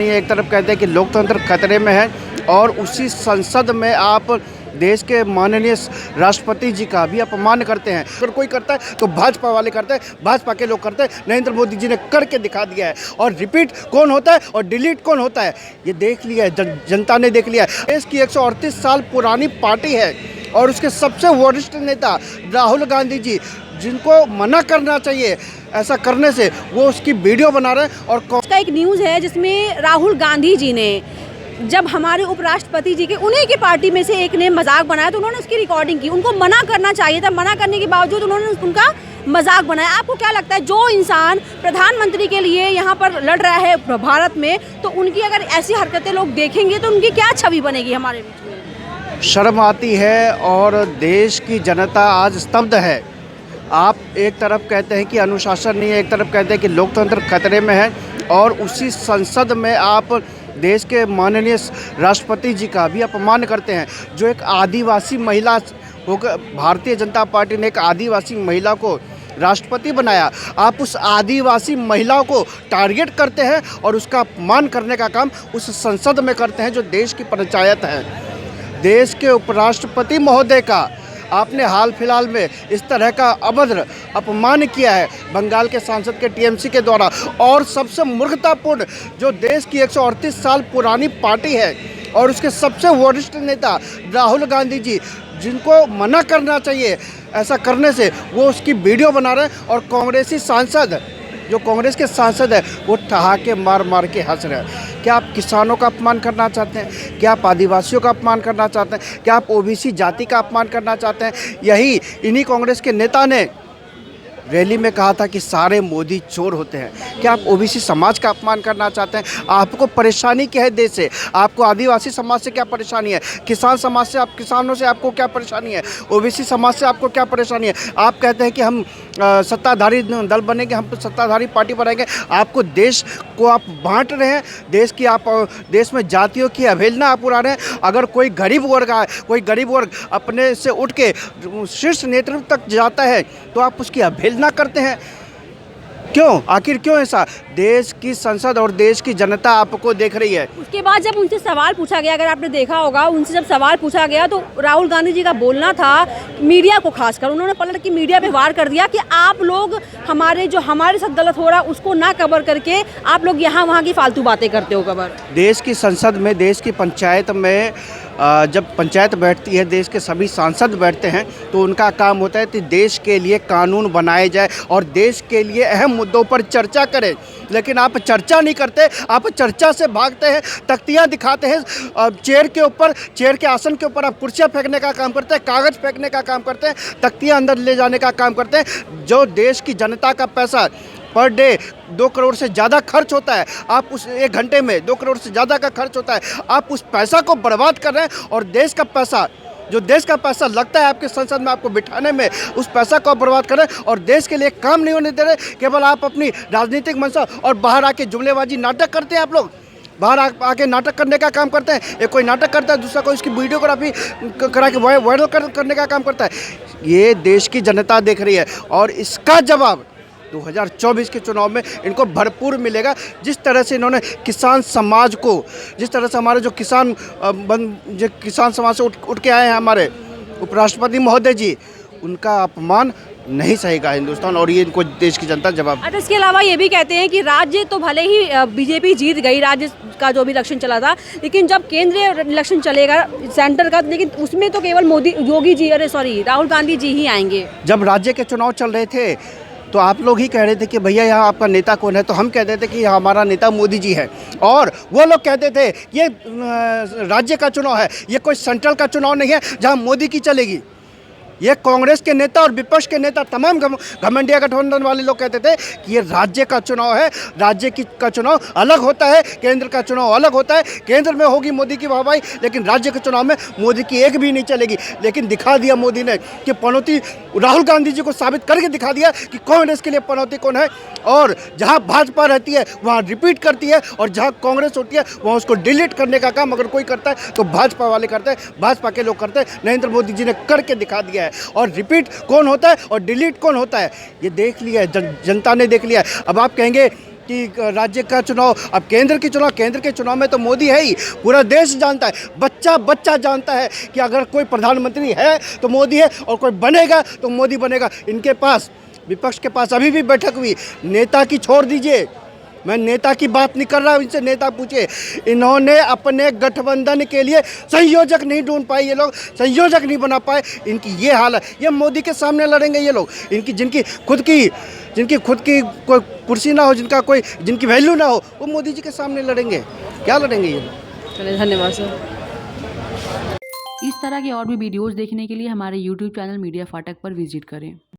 एक तरफ कहते हैं कि लोकतंत्र खतरे में है और उसी संसद में आप देश के माननीय राष्ट्रपति जी का भी अपमान करते हैं। अगर कोई करता है तो भाजपा वाले करते हैं, भाजपा के लोग करते हैं। नरेंद्र मोदी जी ने करके दिखा दिया है और रिपीट कौन होता है और डिलीट कौन होता है ये देख लिया है, जनता ने देख लिया है। देश की 138 साल पुरानी पार्टी है और उसके सबसे वरिष्ठ नेता राहुल गांधी जी, जिनको मना करना चाहिए ऐसा करने से, वो उसकी वीडियो बना रहे हैं। और का एक न्यूज़ है जिसमें राहुल गांधी जी ने जब हमारे उपराष्ट्रपति जी के उन्हीं की पार्टी में से एक ने मजाक बनाया तो उन्होंने उसकी रिकॉर्डिंग की। उनको मना करना चाहिए था, मना करने के बावजूद उन्होंने उनका मजाक बनाया। आपको क्या लगता है, जो इंसान प्रधानमंत्री के लिए यहाँ पर लड़ रहा है भारत में, तो उनकी अगर ऐसी हरकतें लोग देखेंगे तो उनकी क्या छवि बनेगी हमारे बीच में? शर्म आती है और देश की जनता आज स्तब्ध है। आप एक तरफ कहते हैं कि अनुशासन नहीं है, एक तरफ कहते हैं कि लोकतंत्र खतरे में है और उसी संसद में आप देश के माननीय राष्ट्रपति जी का भी अपमान करते हैं। जो एक आदिवासी महिला होकर, भारतीय जनता पार्टी ने एक आदिवासी महिला को राष्ट्रपति बनाया, आप उस आदिवासी महिला को टारगेट करते हैं और उसका अपमान करने का काम उस संसद में करते हैं जो देश की पंचायत है। देश के उपराष्ट्रपति महोदय का आपने हाल फिलहाल में इस तरह का अभद्र अपमान किया है बंगाल के सांसद के टीएमसी के द्वारा। और सबसे मूर्खतापूर्ण, जो देश की 138 साल पुरानी पार्टी है और उसके सबसे वरिष्ठ नेता राहुल गांधी जी, जिनको मना करना चाहिए ऐसा करने से, वो उसकी वीडियो बना रहे हैं। और कांग्रेसी सांसद, जो कांग्रेस के सांसद है, वो ठहाके मार मार के हंस रहे हैं। क्या आप किसानों का अपमान करना चाहते हैं? क्या आप आदिवासियों का अपमान करना चाहते हैं? क्या आप ओबीसी जाति का अपमान करना चाहते हैं? यही इन्हीं कांग्रेस के नेता ने रैली में कहा था कि सारे मोदी चोर होते हैं। क्या आप ओबीसी समाज का अपमान करना चाहते हैं? आपको परेशानी क्या है देश से? आपको आदिवासी समाज से क्या परेशानी है? किसान समाज से, आप किसानों से आपको क्या परेशानी है? ओबीसी समाज से आपको क्या परेशानी है? आप कहते हैं कि हम सत्ताधारी दल बनेंगे, हम सत्ताधारी पार्टी बनाएंगे। आपको देश को आप बांट रहे हैं, देश की आप देश में जातियों की अवहेलना आप उड़ा रहे हैं। अगर कोई गरीब वर्ग आए, कोई गरीब वर्ग अपने से उठ के शीर्ष नेतृत्व तक जाता है तो आप उसकी अवहेलना करते हैं। क्यों? आखिर क्यों ऐसा? देश की संसद और देश की जनता आपको देख रही है। उसके बाद जब उनसे सवाल पूछा गया, अगर आपने देखा होगा, उनसे जब सवाल पूछा गया तो राहुल गांधी जी का बोलना था मीडिया को खासकर, उन्होंने पलट के मीडिया पे वार कर दिया कि आप लोग जो हमारे साथ गलत हो रहा है उसको ना कवर करके आप लोग यहाँ वहाँ की फालतू बातें करते हो कवर। देश की संसद में, देश की पंचायत में जब पंचायत बैठती है, देश के सभी सांसद बैठते हैं तो उनका काम होता है कि देश के लिए कानून बनाए जाए और देश के लिए अहम मुद्दों पर चर्चा करें। लेकिन आप चर्चा नहीं करते, आप चर्चा से भागते हैं, तख्तियां दिखाते हैं, चेयर के ऊपर, चेयर के आसन के ऊपर आप कुर्सियां फेंकने का काम करते हैं, कागज़ फेंकने का काम करते हैं, तख्तियां अंदर ले जाने का काम करते हैं। जो देश की जनता का पैसा पर डे 2 करोड़ से ज़्यादा खर्च होता है, आप उस 1 घंटे में 2 करोड़ से ज़्यादा का खर्च होता है, आप उस पैसा को बर्बाद कर रहे हैं। और देश का पैसा, जो देश का पैसा लगता है आपके संसद में आपको बिठाने में, उस पैसा को आप बर्बाद कर रहे हैं और देश के लिए काम नहीं होने दे रहे। केवल आप अपनी राजनीतिक मंशा और बाहर आके जुमलेबाजी नाटक करते हैं। आप लोग बाहर आके नाटक करने का काम करते हैं। एक कोई नाटक करता है, दूसरा कोई उसकी वीडियोग्राफी करा के वायरल करने का काम करता है। ये देश की जनता देख रही है और इसका जवाब 2024 के चुनाव में इनको भरपूर मिलेगा। जिस तरह से इन्होंने किसान समाज को, जिस तरह से हमारे जो किसान समाज से उठ के आए हैं हमारे उपराष्ट्रपति महोदय जी, उनका अपमान नहीं सहेगा हिंदुस्तान और ये इनको देश की जनता जवाब। अच्छा, इसके अलावा ये भी कहते हैं कि राज्य तो भले ही बीजेपी जीत गई, राज्य का जो भी इलेक्शन चला था, लेकिन जब केंद्रीय इलेक्शन चलेगा सेंटर का, लेकिन उसमें तो केवल राहुल गांधी जी ही आएंगे। जब राज्य के चुनाव चल रहे थे तो आप लोग ही कह रहे थे कि भैया यहाँ आपका नेता कौन है, तो हम कहते थे कि हमारा नेता मोदी जी है। और वो लोग कहते थे ये राज्य का चुनाव है, ये कोई सेंट्रल का चुनाव नहीं है जहाँ मोदी की चलेगी। ये कांग्रेस के नेता और विपक्ष के नेता, तमाम घमंडिया गठबंधन वाले लोग कहते थे कि ये राज्य का चुनाव है, राज्य का चुनाव अलग होता है, केंद्र का चुनाव अलग होता है। केंद्र में होगी मोदी की वाहवाही, लेकिन राज्य के चुनाव में मोदी की एक भी नहीं चलेगी। लेकिन दिखा दिया मोदी ने कि पनौती, राहुल गांधी जी को साबित करके दिखा दिया कि कांग्रेस के लिए पनौती कौन है। और जहाँ भाजपा रहती है वहाँ रिपीट करती है और जहाँ कांग्रेस होती है वहाँ उसको डिलीट करने का काम अगर कोई करता है तो भाजपा वाले करते हैं, भाजपा के लोग करते हैं। नरेंद्र मोदी जी ने करके दिखा दिया है और रिपीट कौन होता है और डिलीट कौन होता है ये देख लिया है, जनता ने देख लिया है। अब आप कहेंगे कि राज्य का चुनाव, अब केंद्र के चुनाव, केंद्र के चुनाव में तो मोदी है ही, पूरा देश जानता है, बच्चा बच्चा जानता है कि अगर कोई प्रधानमंत्री है तो मोदी है और कोई बनेगा तो मोदी बनेगा। इनके पास, विपक्ष के पास अभी भी बैठक हुई, नेता की छोड़ दीजिए, मैं नेता की बात नहीं कर रहा हूँ, इनसे नेता पूछे, इन्होंने अपने गठबंधन के लिए संयोजक नहीं ढूंढ पाए, ये लोग संयोजक नहीं बना पाए, इनकी ये हाल है। ये मोदी के सामने लड़ेंगे ये लोग, इनकी जिनकी खुद की कोई कुर्सी ना हो, जिनकी वैल्यू ना हो, वो मोदी जी के सामने लड़ेंगे। क्या लड़ेंगे ये लोग? चलिए, धन्यवाद सर। इस तरह के और भी वीडियोज़ देखने के लिए हमारे YouTube चैनल मीडिया फाटक पर विजिट करें।